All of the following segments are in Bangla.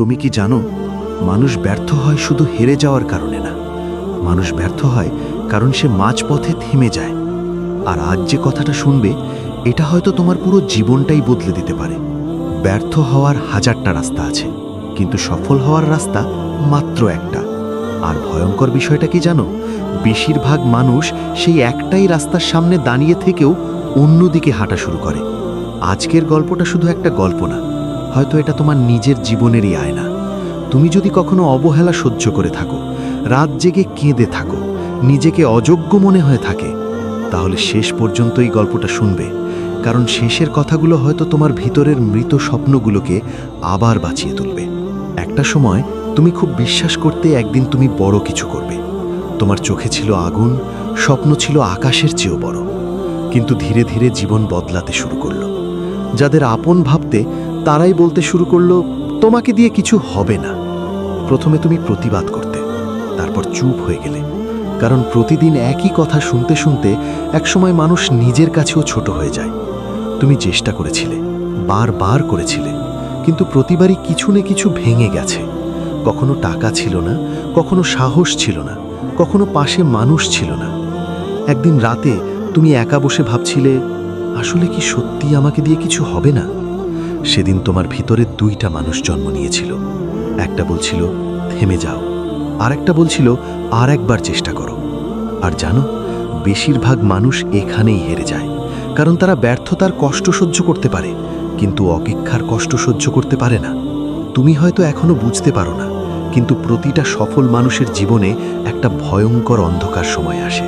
তুমি কি জানো, মানুষ ব্যর্থ হয় শুধু হেরে যাওয়ার কারণে না, মানুষ ব্যর্থ হয় কারণ সে মাঝপথে থেমে যায়। আর আজ যে কথাটা শুনবে, এটা হয়তো তোমার পুরো জীবনটাই বদলে দিতে পারে। ব্যর্থ হওয়ার হাজারটা রাস্তা আছে, কিন্তু সফল হওয়ার রাস্তা মাত্র একটা। আর ভয়ঙ্কর বিষয়টা কি জানো, বেশিরভাগ মানুষ সেই একটাই রাস্তার সামনে দাঁড়িয়ে থেকেও অন্যদিকে হাঁটা শুরু করে। আজকের গল্পটা শুধু একটা গল্প না, হয়তো এটা তোমার নিজের জীবনেরই আয়না। তুমি যদি কখনো অবহেলা সহ্য করে থাকো, রাত জেগে কেঁদে থাকো, নিজেকে অযোগ্য মনে হয়ে থাকে, তাহলে শেষ পর্যন্ত এই গল্পটা শুনবে, কারণ শেষের কথাগুলো হয়তো তোমার ভিতরের মৃত স্বপ্নগুলোকে আবার বাঁচিয়ে তুলবে। একটা সময় তুমি খুব বিশ্বাস করতে একদিন তুমি বড় কিছু করবে। তোমার চোখে ছিল আগুন, স্বপ্ন ছিল আকাশের চেয়েও বড়। কিন্তু ধীরে ধীরে জীবন বদলাতে শুরু করলো। যাদের আপন ভাবতে, তারাই বলতে শুরু করলো, তোমাকে দিয়ে কিছু হবে না। প্রথমে তুমি প্রতিবাদ করতে, তারপর চুপ হয়ে গেলে, কারণ প্রতিদিন একই কথা শুনতে শুনতে একসময় মানুষ নিজের কাছেও ছোট হয়ে যায়। তুমি চেষ্টা করেছিলে, বারবার করেছিলে, কিন্তু প্রতিবারই কিছু না কিছু ভেঙে গেছে। কখনো টাকা ছিল না, কখনো সাহস ছিল না, কখনো পাশে মানুষ ছিল না। একদিন রাতে তুমি একা বসে ভাবছিলে, আসলে কি সত্যি আমাকে দিয়ে কিছু হবে না? সেদিন তোমার ভিতরে দুইটা মানুষ জন্ম নিয়েছিল। একটা বলছিল, থেমে যাও, আর একটা বলছিল, আর একবার চেষ্টা করো। আর জানো, বেশিরভাগ মানুষ এখানেই হেরে যায়, কারণ তারা ব্যর্থতার কষ্ট সহ্য করতে পারে, কিন্তু অপেক্ষার কষ্ট সহ্য করতে পারে না। তুমি হয়তো এখনো বুঝতে পারো না, কিন্তু প্রতিটা সফল মানুষের জীবনে একটা ভয়ঙ্কর অন্ধকার সময় আসে,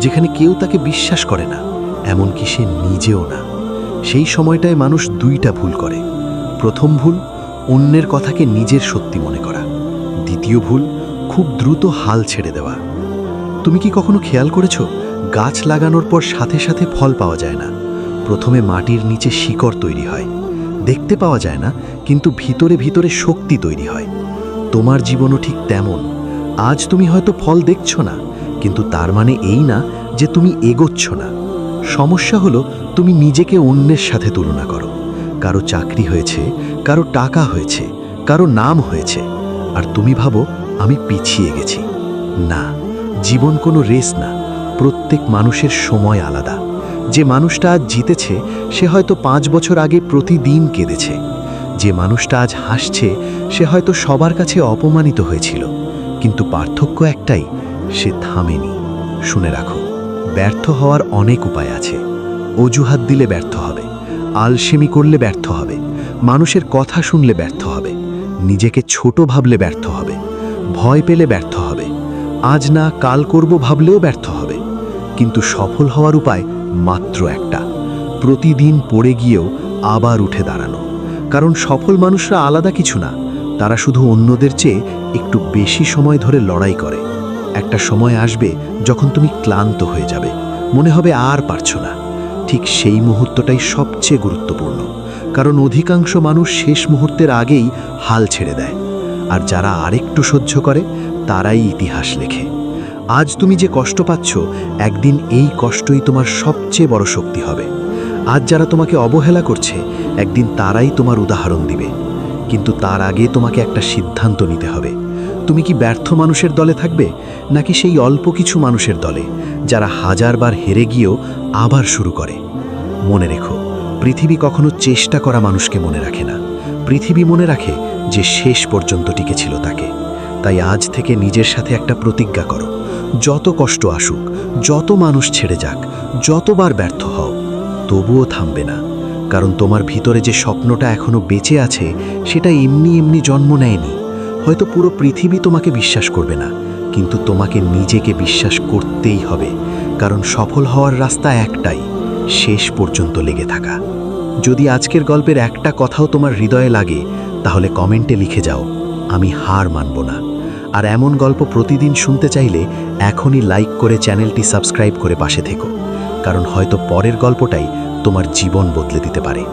যেখানে কেউ তাকে বিশ্বাস করে না, এমনকি সে নিজেও না। সেই সময়টায় মানুষ দুইটা ভুল করে। প্রথম ভুল, অন্যের কথাকে নিজের সত্যি মনে করা। দ্বিতীয় ভুল, খুব দ্রুত হাল ছেড়ে দেওয়া। তুমি কি কখনো খেয়াল করেছো, গাছ লাগানোর পর সাথে সাথে ফল পাওয়া যায় না। প্রথমে মাটির নিচে শিকড় তৈরি হয়, দেখতে পাওয়া যায় না, কিন্তু ভিতরে ভিতরে শক্তি তৈরি হয়। তোমার জীবনও ঠিক তেমন। আজ তুমি হয়তো ফল দেখছো না, কিন্তু তার মানে এই না যে তুমি এগোচ্ছ না। সমস্যা হলো, তুমি নিজেকে অন্যের সাথে তুলনা করো। কারো চাকরি হয়েছে, কারো টাকা হয়েছে, কারো নাম হয়েছে, আর তুমি ভাবো, আমি পিছিয়ে গেছি। না, জীবন কোনো রেস না। প্রত্যেক মানুষের সময় আলাদা। যে মানুষটা আজ জিতেছে, সে হয়তো 5 বছর আগে প্রতিদিন কেঁদেছে। যে মানুষটা আজ হাসছে, সে হয়তো সবার কাছে অপমানিত হয়েছিল। কিন্তু পার্থক্য একটাই, সে থামেনি। শুনে রাখো, ব্যর্থ হওয়ার অনেক উপায় আছে। অজুহাত দিলে ব্যর্থ হবে, আলসেমি করলে ব্যর্থ হবে, মানুষের কথা শুনলে ব্যর্থ হবে, নিজেকে ছোট ভাবলে ব্যর্থ হবে, ভয় পেলে ব্যর্থ হবে, আজ না কাল করব ভাবলেও ব্যর্থ হবে। কিন্তু সফল হওয়ার উপায় মাত্র একটা, প্রতিদিন পড়ে গিয়েও আবার উঠে দাঁড়ানো। কারণ সফল মানুষরা আলাদা কিছু না, তারা শুধু অন্যদের চেয়ে একটু বেশি সময় ধরে লড়াই করে। একটা সময় আসবে যখন তুমি ক্লান্ত হয়ে যাবে, মনে হবে আর পারছো না। ঠিক সেই মুহূর্তটাই সবচেয়ে গুরুত্বপূর্ণ, কারণ অধিকাংশ মানুষ শেষ মুহূর্তের আগেই হাল ছেড়ে দেয়। আর যারা আরেকটু সহ্য করে, তারাই ইতিহাস লেখে। আজ তুমি যে কষ্ট পাচ্ছ, একদিন এই কষ্টই তোমার সবচেয়ে বড় শক্তি হবে। আজ যারা তোমাকে অবহেলা করছে, একদিন তারাই তোমার উদাহরণ দিবে। কিন্তু তার আগে তোমাকে একটা সিদ্ধান্ত নিতে হবে। তুমি কি ব্যর্থ মানুষের দলে থাকবে, নাকি সেই অল্প কিছু মানুষের দলে, যারা হাজারবার হেরে গিয়েও আবার শুরু করে? মনে রেখো, পৃথিবী কখনো চেষ্টা করা মানুষকে মনে রাখে না। পৃথিবী মনে রাখে যে শেষ পর্যন্ত টিকেছিল তাকে। তাই আজ থেকে নিজের সাথে একটা প্রতিজ্ঞা করো, যত কষ্ট আসুক, যত মানুষ ছেড়ে যাক, যতবার ব্যর্থ হও, তবুও থামবে না। কারণ তোমার ভিতরে যে স্বপ্নটা এখনো বেঁচে আছে, সেটা এমনি এমনি জন্ম নেয়নি। হয়তো পুরো পৃথিবী তোমাকে বিশ্বাস করবে না, কিন্তু তোমাকে নিজেকে বিশ্বাস করতেই হবে। কারণ সফল হওয়ার রাস্তা একটাই, শেষ পর্যন্ত লেগে থাকা। যদি আজকের গল্পের একটা কথাও তোমার হৃদয়ে লাগে, তাহলে কমেন্টে লিখে যাও, আমি হার মানব না। আর এমন গল্প প্রতিদিন শুনতে চাইলে এখনই লাইক করে চ্যানেলটি সাবস্ক্রাইব করে পাশে থেকো, কারণ হয়তো পরের গল্পটাই তোমার জীবন বদলে দিতে পারে।